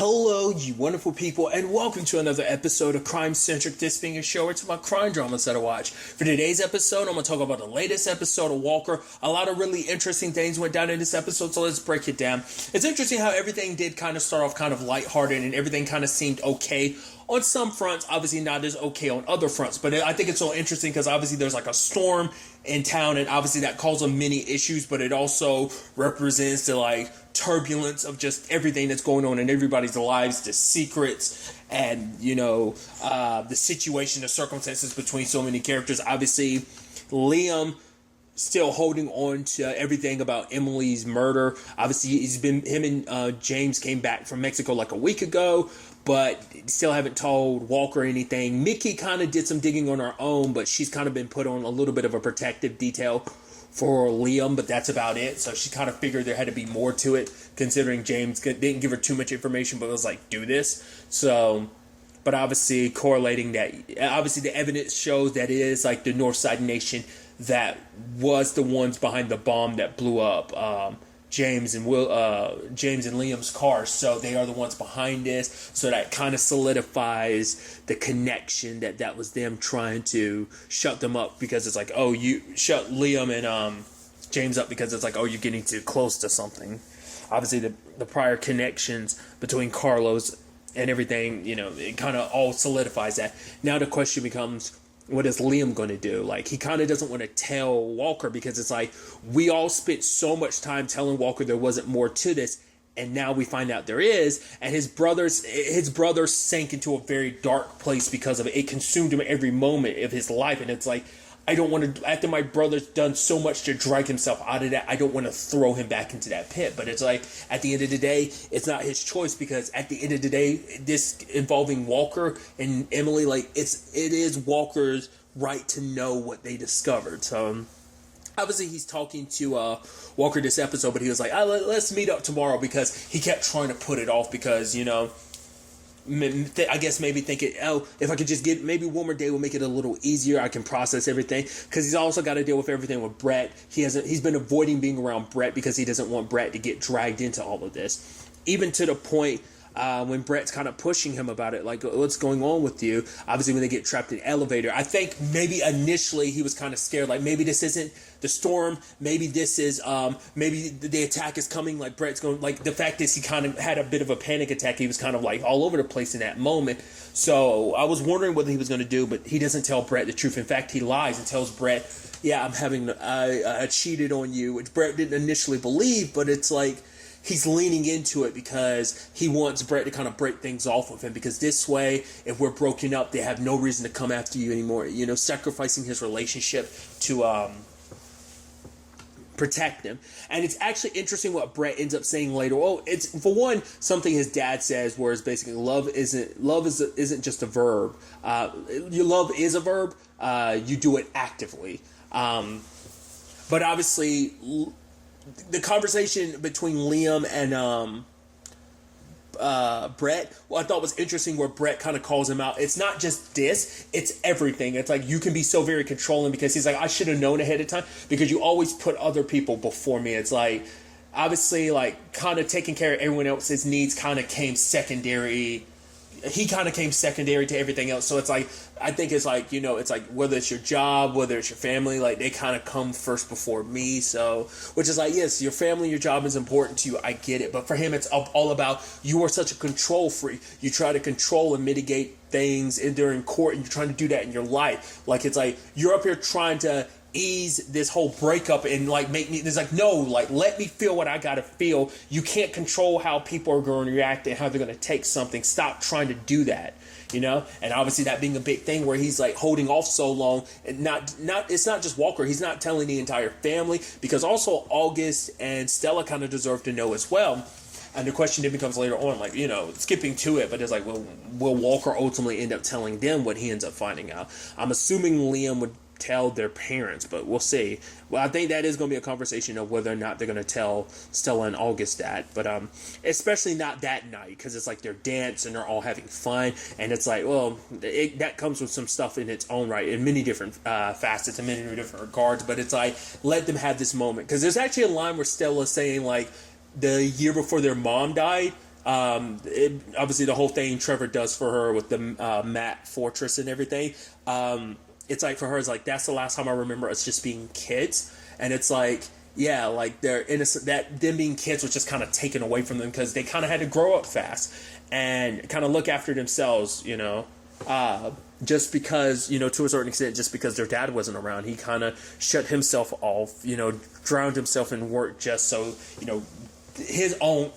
Hello, you wonderful people, and welcome to another episode of Crime Centric. This being a show where it's about crime dramas that I watch. For today's episode, I'm going to talk about the latest episode of Walker. A lot of really interesting things went down in this episode, so let's break it down. It's interesting how everything did kind of start off kind of lighthearted, and everything kind of seemed okay on some fronts, obviously not as okay on other fronts. But I think it's so interesting because obviously there's like a storm in town, and obviously that causes many issues, but it also represents the like turbulence of just everything that's going on in everybody's lives, the secrets, and the situation, the circumstances between so many characters. Obviously Liam still holding on to everything about Emily's murder. Obviously him and James came back from Mexico like a week ago, but still haven't told Walker anything. Mickey kind of did some digging on her own, but she's kind of been put on a little bit of a protective detail for Liam, but that's about it. So she kind of figured there had to be more to it, considering James didn't give her too much information, but was like, do this. So, but obviously correlating that, obviously the evidence shows that it is like the Northside Nation that was the ones behind the bomb that blew up James and Liam's car. So they are the ones behind this. So that kind of solidifies the connection that was them trying to shut them up, because it's like, oh, you shut Liam and James up because it's like, oh, you're getting too close to something. Obviously the prior connections between Carlos and everything, it kind of all solidifies that. Now the question becomes, what is Liam going to do? Like, he kind of doesn't want to tell Walker, because it's like, we all spent so much time telling Walker there wasn't more to this, and now we find out there is. And his brother sank into a very dark place because of it. It consumed him every moment of his life, and it's like, I don't want to, after my brother's done so much to drag himself out of that, I don't want to throw him back into that pit. But it's like, at the end of the day, it's not his choice, because at the end of the day, this involving Walker and Emily, like, it is Walker's right to know what they discovered. So obviously he's talking to Walker this episode, but he was like, let's meet up tomorrow, because he kept trying to put it off, because, I guess maybe thinking, if I could just get maybe one more day will make it a little easier. I can process everything, because he's also got to deal with everything with Brett. He's been avoiding being around Brett because he doesn't want Brett to get dragged into all of this, even to the point when Brett's kind of pushing him about it, like, what's going on with you? Obviously, when they get trapped in the elevator, I think maybe initially he was kind of scared, like, maybe this isn't the storm, maybe this is, maybe the attack is coming, like, Brett's going, like, the fact is he kind of had a bit of a panic attack. He was kind of, like, all over the place in that moment. So I was wondering what he was going to do, but he doesn't tell Brett the truth. In fact, he lies and tells Brett, yeah, I cheated on you, which Brett didn't initially believe, but it's like, he's leaning into it because he wants Brett to kind of break things off with him, because this way, if we're broken up, they have no reason to come after you anymore. Sacrificing his relationship to protect him. And it's actually interesting what Brett ends up saying later. Oh, it's, for one, something his dad says, where it's basically love isn't just a verb. Your love is a verb. You do it actively. But obviously, the conversation between Liam and Brett, I thought was interesting, where Brett kind of calls him out. It's not just this, it's everything. It's like, you can be so very controlling, because he's like, I should have known ahead of time, because you always put other people before me. It's like, obviously, like, kind of taking care of everyone else's needs kind of came secondary. He kind of came secondary to everything else. So it's like, I think it's like, it's like, whether it's your job, whether it's your family, like, they kind of come first before me. So, which is like, yes, your family, your job is important to you. I get it. But for him, it's all about, you are such a control freak. You try to control and mitigate things during court, and you're trying to do that in your life. Like, it's like, you're up here trying to ease this whole breakup and like make me, it's like, no, like, let me feel what I gotta feel. You can't control how people are going to react and how they're going to take something. Stop trying to do that, and obviously that being a big thing where he's like holding off so long, and it's not just Walker, he's not telling the entire family, because also August and Stella kind of deserve to know as well. And the question then becomes later on, like, skipping to it, but it's like, will Walker ultimately end up telling them what he ends up finding out? I'm assuming Liam would tell their parents, but we'll see. Well, I think that is going to be a conversation of whether or not they're going to tell Stella and August that, but especially not that night, because it's like they're dancing, they're all having fun, and it's like, well, that comes with some stuff in its own right, in many different facets, in many different regards, but it's like, let them have this moment, because there's actually a line where Stella's saying, like, the year before their mom died, Obviously the whole thing Trevor does for her with the Matt Fortress and everything. It's like for her, it's like that's the last time I remember us just being kids, and it's like. Yeah, like they're innocent. That them being kids was just kind of taken away from them because they kind of had to grow up fast and kind of look after themselves, just because, to a certain extent, just because their dad wasn't around, he kind of shut himself off, drowned himself in work just so, his own,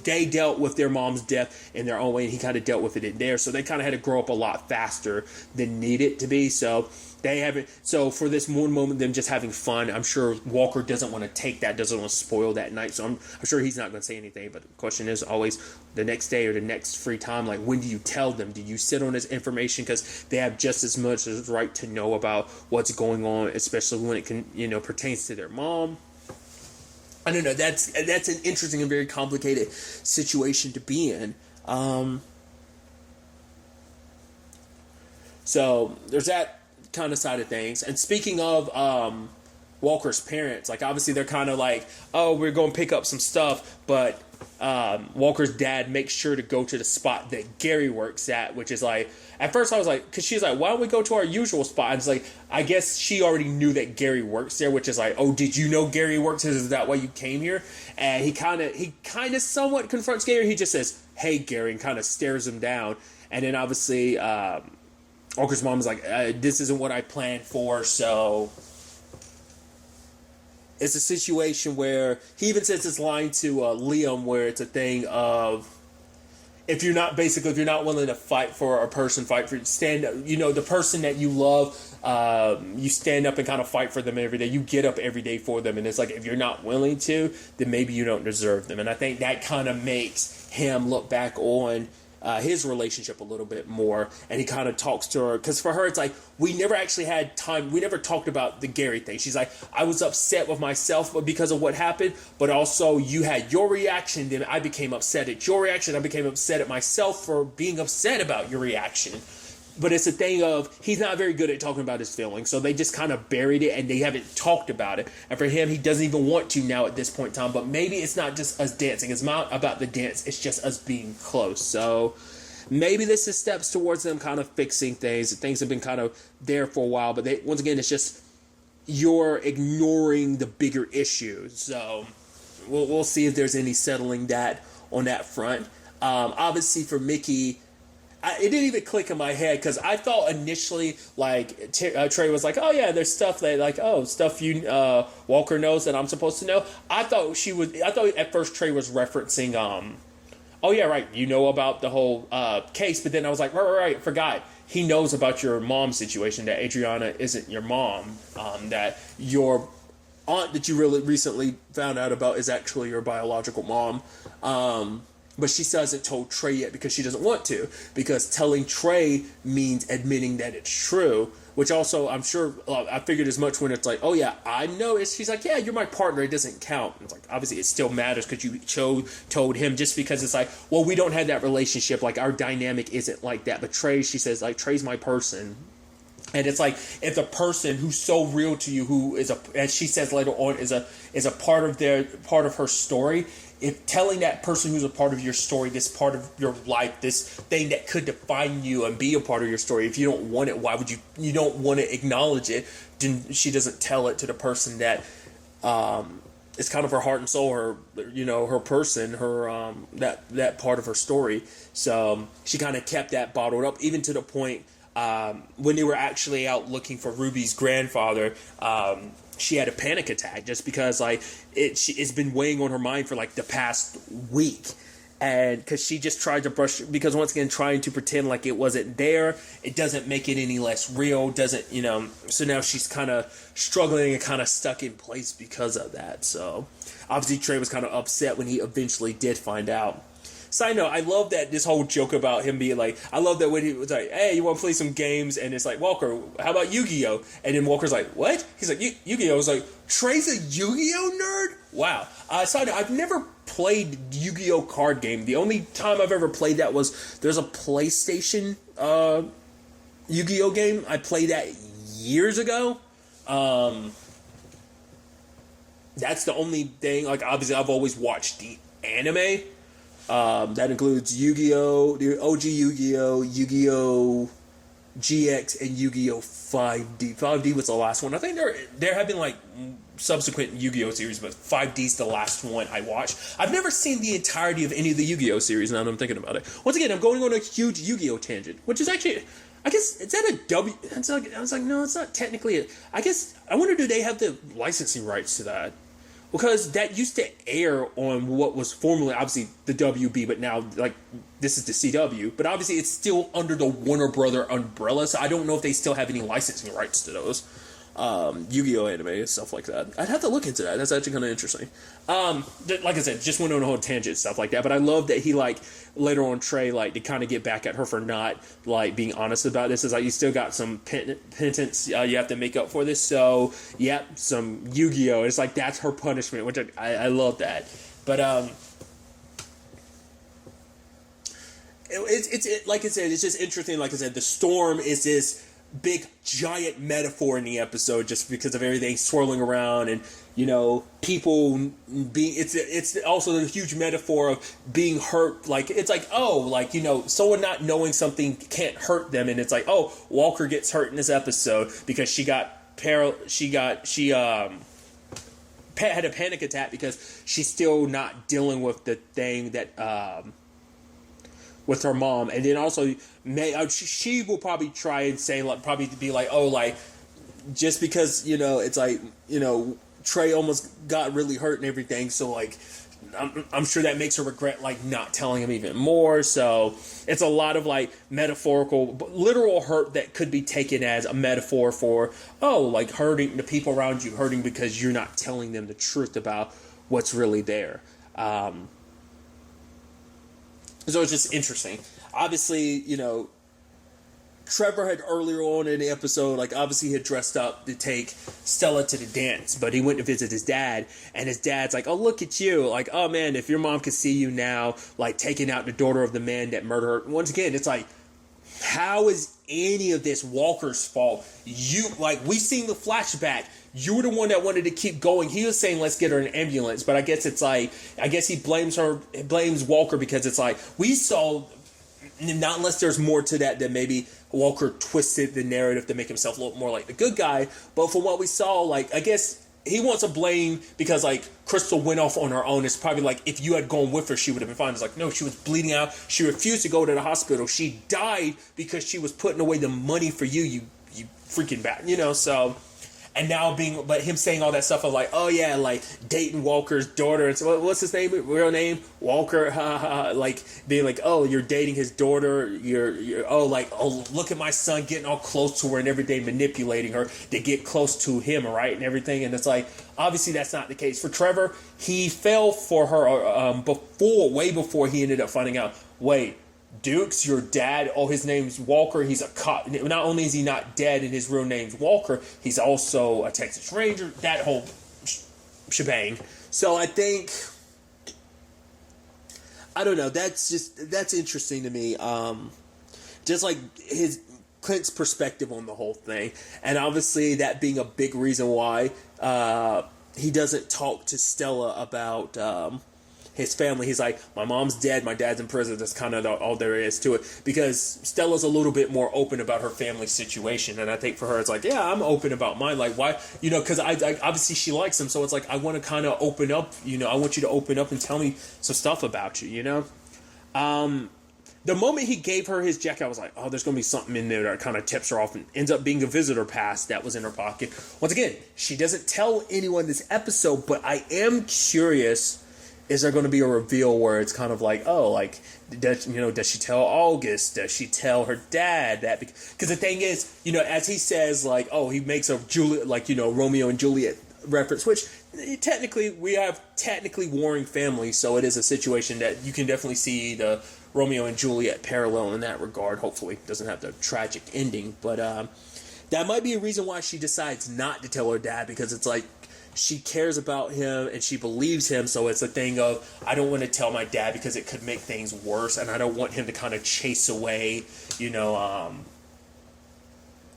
they dealt with their mom's death in their own way, and he kind of dealt with it in there. So they kind of had to grow up a lot faster than needed to be. So they haven't. So for this one moment, them just having fun, I'm sure Walker doesn't want to take that, doesn't want to spoil that night. So I'm sure he's not going to say anything. But the question is always the next day or the next free time. Like, when do you tell them? Do you sit on this information? Because they have just as much as right to know about what's going on, especially when it can, pertains to their mom. I don't know. That's an interesting and very complicated situation to be in. So there's that kind of side of things. And speaking of Walker's parents, like obviously they're kind of like, oh, we're going to pick up some stuff, but Walker's dad makes sure to go to the spot that Gary works at, which is like, at first I was like, because she's like, why don't we go to our usual spot? And it's like, I guess she already knew that Gary works there, which is like, oh, did you know Gary works there? Is that why you came here? And he kind of somewhat confronts Gary. He just says, hey, Gary, and kind of stares him down. And then obviously Walker's mom is like, this isn't what I planned for, so it's a situation where he even says this line to Liam, where it's a thing of, if you're not willing to fight for a person, stand up, the person that you love, you stand up and kind of fight for them every day. You get up every day for them. And it's like, if you're not willing to, then maybe you don't deserve them. And I think that kind of makes him look back on his relationship a little bit more, and he kind of talks to her, because for her it's like, we never actually had time, we never talked about the Gary thing. She's like, I was upset with myself because of what happened, but also you had your reaction, then I became upset at your reaction, I became upset at myself for being upset about your reaction. But it's a thing of, he's not very good at talking about his feelings, so they just kind of buried it and they haven't talked about it. And for him, he doesn't even want to now at this point in time. But maybe it's not just us dancing. It's not about the dance. It's just us being close. So maybe this is steps towards them kind of fixing things. Things have been kind of there for a while. But once again, it's just you're ignoring the bigger issues. So we'll see if there's any settling that on that front. Obviously, for Mickey, it didn't even click in my head, because I thought initially, like, Trey was like, oh yeah, there's stuff that, like, stuff Walker knows that I'm supposed to know. I thought at first Trey was referencing, oh yeah, right, you know about the whole case, but then I was like, right, forgot. He knows about your mom situation, that Adriana isn't your mom, that your aunt that you really recently found out about is actually your biological mom. But she still hasn't told Trey yet because she doesn't want to. Because telling Trey means admitting that it's true. Which also, I'm sure, I figured as much when it's like, oh yeah, I know. She's like, yeah, you're my partner. It doesn't count. And it's like, obviously it still matters because you told him, just because it's like, well, we don't have that relationship. Like, our dynamic isn't like that. But Trey, she says, like, Trey's my person. And it's like, if the person who's so real to you, who is as she says later on, is a part of her story, if telling that person who's a part of your story, this part of your life, this thing that could define you and be a part of your story, if you don't want it, why would you don't want to acknowledge it, then she doesn't tell it to the person that is kind of her heart and soul, her person, her that part of her story. So she kind of kept that bottled up, even to the point when they were actually out looking for Ruby's grandfather. She had a panic attack just because, like, it's been weighing on her mind for like the past week, and because she just tried to brush, because once again, trying to pretend like it wasn't there, it doesn't make it any less real, doesn't, so now she's kind of struggling and kind of stuck in place because of that. So obviously Trey was kind of upset when he eventually did find out. Side note, I love that this whole joke about him being like, I love that when he was like, hey, you want to play some games? And it's like, Walker, how about Yu-Gi-Oh? And then Walker's like, what? He's like, Yu-Gi-Oh? I was like, Trey's a Yu-Gi-Oh nerd? Wow. Side note, I've never played Yu-Gi-Oh card game. The only time I've ever played that was, there's a PlayStation Yu-Gi-Oh game. I played that years ago. That's the only thing. Like, obviously, I've always watched the anime. That includes Yu-Gi-Oh, the OG Yu-Gi-Oh, Yu-Gi-Oh GX, and Yu-Gi-Oh 5D. 5D was the last one. I think there have been like subsequent Yu-Gi-Oh series, but 5D's the last one I watched. I've never seen the entirety of any of the Yu-Gi-Oh series. Now that I'm thinking about it, once again, I'm going on a huge Yu-Gi-Oh tangent, which is actually, I guess, is that a W? I was like, no, it's not technically. I guess I wonder, do they have the licensing rights to that? Because that used to air on what was formerly, obviously, the WB, but now, like, this is the CW. But obviously, it's still under the Warner Brother umbrella, so I don't know if they still have any licensing rights to those Yu-Gi-Oh anime and stuff like that. I'd have to look into that. That's actually kind of interesting. Like I said, just went on a whole tangent, stuff like that. But I love that he, like, later on, Trey, like, to kind of get back at her for not, like, being honest about this. Is like, you still got some penance you have to make up for this. So, yep, some Yu-Gi-Oh. It's like, that's her punishment, which I love that. But, it's like I said, it's just interesting. Like I said, the storm is this big giant metaphor in the episode, just because of everything swirling around, and you know, people being, it's also a huge metaphor of being hurt. Like, it's like, oh, like, you know, someone not knowing something can't hurt them, and it's like, oh, Walker gets hurt in this episode because she had a panic attack because she's still not dealing with the thing that with her mom. And then also she will probably try and say, like, probably to be like, oh, like, just because, you know, it's like, you know, Trey almost got really hurt and everything, so like I'm sure that makes her regret, like, not telling him even more. So it's a lot of, like, metaphorical, literal hurt that could be taken as a metaphor for, oh, like, hurting the people around you, hurting because you're not telling them the truth about what's really there. So it's just interesting. Obviously, you know, Trevor had earlier on in the episode, like, obviously he had dressed up to take Stella to the dance, but he went to visit his dad, and his dad's like, oh, look at you. Like, oh, man, if your mom could see you now, like, taking out the daughter of the man that murdered her. Once again, it's like, how is any of this Walker's fault? You, like, we seen the flashback. You were the one that wanted to keep going. He was saying, let's get her an ambulance. But I guess it's like, I guess he blames Walker because it's like, we saw, not unless there's more to that maybe Walker twisted the narrative to make himself look more like the good guy. But from what we saw, like, I guess he wants to blame because, like, Crystal went off on her own. It's probably like, if you had gone with her, she would have been fine. It's like, no, she was bleeding out. She refused to go to the hospital. She died because she was putting away the money for you freaking bad, you know, so. And now but him saying all that stuff of like, oh yeah, like dating Walker's daughter, and so what's his name, real name, Walker, like being like, oh, you're dating his daughter, you're oh, like, oh, look at my son getting all close to her and everything, manipulating her to get close to him, right, and everything. And it's like, obviously that's not the case for Trevor. He fell for her way before he ended up finding out, wait, Duke's your dad? Oh, his name's Walker. He's a cop. Not only is he not dead and his real name's Walker, he's also a Texas Ranger. That whole shebang. So I think, I don't know. That's interesting to me. Just like Clint's perspective on the whole thing, and obviously that being a big reason why he doesn't talk to Stella about his family. He's like, my mom's dead, my dad's in prison. That's kind of all there is to it. Because Stella's a little bit more open about her family situation, and I think for her, it's like, yeah, I'm open about mine. Like, why? You know, because I obviously she likes him, so it's like, I want to kind of open up. You know, I want you to open up and tell me some stuff about you. You know, the moment he gave her his jacket, I was like, oh, there's gonna be something in there that kind of tips her off, and ends up being a visitor pass that was in her pocket. Once again, she doesn't tell anyone this episode, but I am curious. Is there going to be a reveal where it's kind of like, oh, like, does she tell August? Does she tell her dad that? Because the thing is, you know, as he says, like, oh, he makes a Juliet, like, you know, Romeo and Juliet reference, which technically we have warring families, so it is a situation that you can definitely see the Romeo and Juliet parallel in that regard. Hopefully, it doesn't have the tragic ending, but that might be a reason why she decides not to tell her dad, because it's like, she cares about him and she believes him, so it's a thing of, I don't want to tell my dad because it could make things worse, and I don't want him to kind of chase away, you know,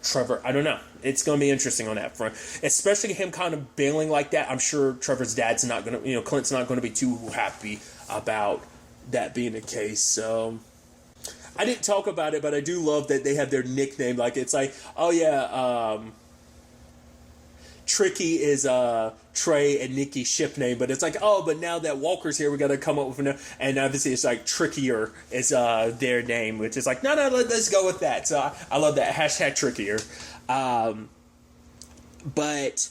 Trevor. I don't know. It's going to be interesting on that front, especially him kind of bailing like that. I'm sure Trevor's dad's not going to, you know, Clint's not going to be too happy about that being the case. So I didn't talk about it, but I do love that they have their nickname. Like, it's like, oh yeah, Tricky is Trey and Nikki's ship name, but it's like, oh, but now that Walker's here, we got to come up with a, and obviously it's like Trickier is their name, which is like, no, let's go with that. So I love that hashtag Trickier. But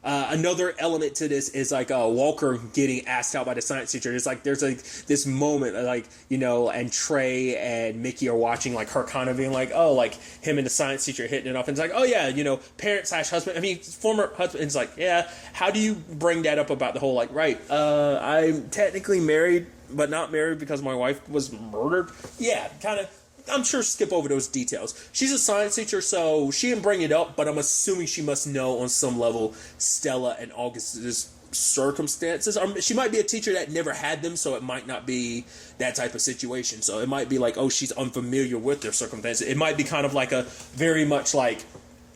another element to this is like Walker getting asked out by the science teacher. It's like there's like this moment like, you know, and Trey and Mickey are watching like her kind of being like, oh, like him and the science teacher hitting it off, and it's like, oh yeah, you know, parent / husband, I mean former husband. It's like, yeah, how do you bring that up about the whole like, right, I'm technically married but not married because my wife was murdered? Yeah, kind of. I'm sure skip over those details. She's a science teacher, so she didn't bring it up, but I'm assuming she must know on some level Stella and August's circumstances. She might be a teacher that never had them, so it might not be that type of situation. So it might be like, oh, she's unfamiliar with their circumstances. It might be kind of like a very much like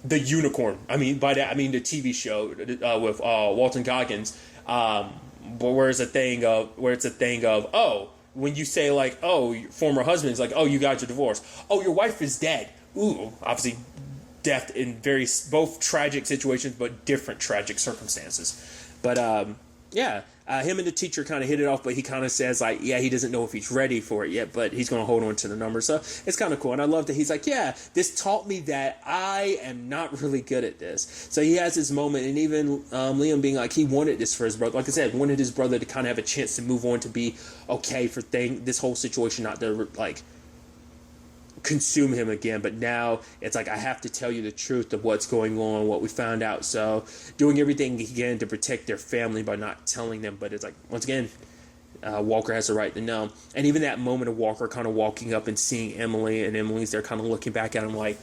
The Unicorn. I mean, by that I mean the TV show with Walton Goggins, where it's a thing of oh, when you say like, oh, your former husband's like, oh, you got your divorce. Oh, your wife is dead. Ooh, obviously death in both tragic situations, but different tragic circumstances. But yeah, him and the teacher kind of hit it off, but he kind of says like, yeah, he doesn't know if he's ready for it yet, but he's going to hold on to the number. So it's kind of cool. And I love that he's like, yeah, this taught me that I am not really good at this. So he has this moment, and even Liam being like, he wanted this for his brother. Like I said, wanted his brother to kind of have a chance to move on, to be okay for this whole situation not to like consume him again. But now it's like, I have to tell you the truth of what's going on, what we found out. So doing everything he can to protect their family by not telling them. But it's like, once again, Walker has the right to know. And even that moment of Walker kind of walking up and seeing Emily, and Emily's there kind of looking back at him like,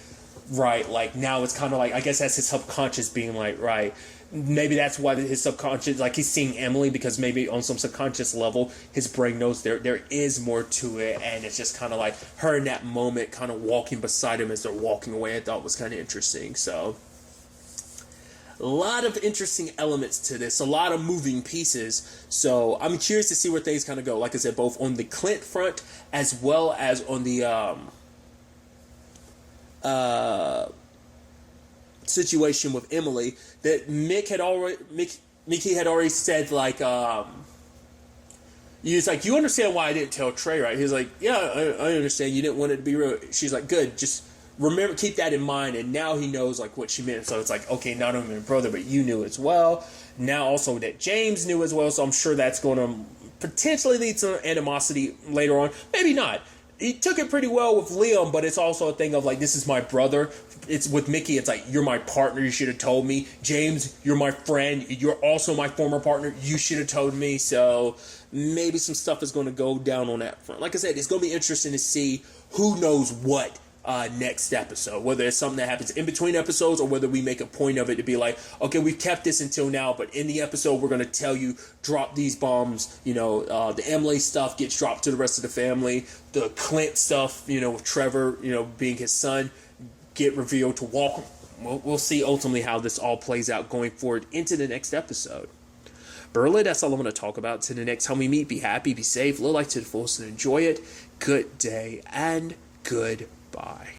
right, like now it's kind of like, I guess that's his subconscious being like, right, maybe that's why his subconscious, like he's seeing Emily, because maybe on some subconscious level his brain knows there is more to it, and it's just kind of like her in that moment kind of walking beside him as they're walking away. I thought was kind of interesting. So a lot of interesting elements to this, a lot of moving pieces. So I'm curious to see where things kind of go, like I said, both on the Clint front as well as on the situation with Emily. That Mickey had already said like, he's like, you understand why I didn't tell Trey, right? He's like, yeah, I understand, you didn't want it to be real. She's like, good, just remember, keep that in mind. And now he knows like what she meant. So it's like, okay, not only my brother, but you knew as well. Now also that James knew as well. So I'm sure that's going to potentially lead to animosity later on. Maybe not. He took it pretty well with Liam, but it's also a thing of like, this is my brother. It's with Mickey, it's like, you're my partner, you should have told me. James, you're my friend, you're also my former partner, you should have told me. So maybe some stuff is going to go down on that front. Like I said, it's going to be interesting to see who knows what next episode, whether it's something that happens in between episodes, or whether we make a point of it to be like, okay, we've kept this until now, but in the episode we're going to tell you, drop these bombs, you know, the Emily stuff gets dropped to the rest of the family, the Clint stuff, you know, with Trevor, you know, being his son, get revealed to Walker. We'll see ultimately how this all plays out going forward into the next episode. But really, that's all I'm going to talk about. To the next time we meet, be happy, be safe, live life to the fullest, and enjoy it. Good day and goodbye.